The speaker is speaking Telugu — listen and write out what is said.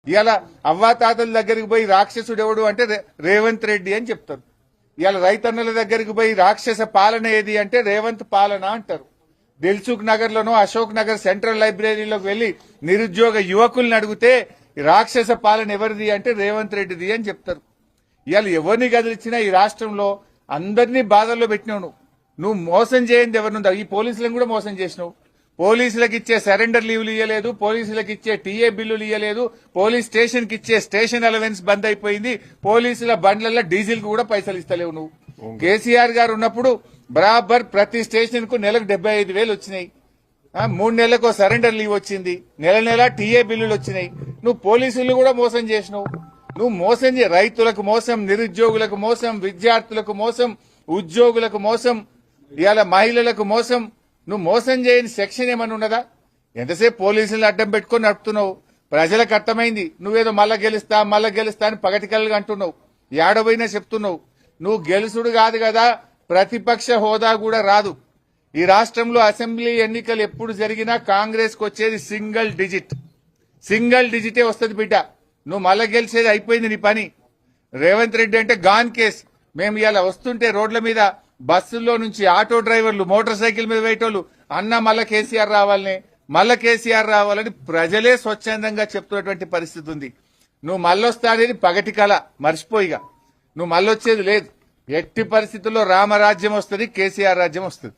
ఇవాళ అవ్వాతాతల దగ్గరికి పోయి రాక్షసుడు ఎవడు అంటే రేవంత్ రెడ్డి అని చెప్తారు. ఇవాళ రైతన్నల దగ్గరికి పోయి రాక్షస పాలన ఏది అంటే రేవంత్ పాలన అంటారు. దిల్సుఖ్ నగర్ లోనో అశోక్ నగర్ సెంట్రల్ లైబ్రరీలోకి వెళ్లి నిరుద్యోగ యువకుల్ని అడిగితే రాక్షస పాలన ఎవరిది అంటే రేవంత్ రెడ్డిది అని చెప్తారు. ఇవాళ ఎవరిని కదిలిచ్చినా ఈ రాష్ట్రంలో అందరినీ బాధల్లో పెట్టినావు. నువ్వు మోసం చేయండి ఎవరినుందా, ఈ పోలీసులను కూడా మోసం చేసినావు. పోలీసులకు ఇచ్చే సరెండర్ లీవ్లు ఇవ్వలేదు, పోలీసులకు ఇచ్చే టీఏ బిల్లులు ఇవ్వలేదు, పోలీస్ స్టేషన్ కి ఇచ్చే స్టేషన్ అలవెన్స్ బంద్ అయిపోయింది, పోలీసుల బండ్లలో డీజిల్ కు కూడా పైసలు ఇస్తలేవు నువ్వు. కేసీఆర్ గారు ఉన్నప్పుడు బరాబర్ ప్రతి స్టేషన్ కు నెలకు 75,000 వచ్చినాయి. 3 నెలలకు సరెండర్ లీవ్ వచ్చింది, నెల నెల టీఏ బిల్లులు వచ్చినాయి. నువ్వు పోలీసులు కూడా మోసం చేసినావు. నువ్వు మోసం రైతులకు మోసం, నిరుద్యోగులకు మోసం, విద్యార్థులకు మోసం, ఉద్యోగులకు మోసం, ఇవాళ మహిళలకు మోసం. నువ్వు మోసం చేయని సెక్షన్ ఏమన్నా ఉన్నదా? ఎంతసేపు పోలీసులను అడ్డం పెట్టుకుని నడుపుతున్నావు. ప్రజలకు అర్థమైంది నువ్వేదో మళ్ళా గెలుస్తా అని పగటికల్గా అంటున్నావు. ఏడబోయినా చెప్తున్నావు. నువ్వు గెలుసుడు కాదు కదా, ప్రతిపక్ష హోదా కూడా రాదు. ఈ రాష్ట్రంలో అసెంబ్లీ ఎన్నికలు ఎప్పుడు జరిగినా కాంగ్రెస్ కు వచ్చేది సింగిల్ డిజిటే వస్తుంది బిడ్డ. నువ్వు మళ్ళా గెలిచేది అయిపోయింది నీ పని. రేవంత్ రెడ్డి అంటే గాన్ కేస్. మేము ఇలా వస్తుంటే రోడ్ల మీద బస్సుల్లో నుంచి ఆటో డ్రైవర్లు, మోటార్ సైకిల్ మీద వేయటోళ్ళు అన్న మళ్ళా కేసీఆర్ రావాలని ప్రజలే స్వచ్ఛందంగా చెప్తున్నటువంటి పరిస్థితి ఉంది. నువ్వు మళ్ళొస్తా అనేది పగటి కళ, మర్చిపోయిగా. నువ్వు మళ్ళొచ్చేది లేదు. ఎట్టి పరిస్థితుల్లో రామరాజ్యం వస్తుంది, కేసీఆర్ రాజ్యం వస్తుంది.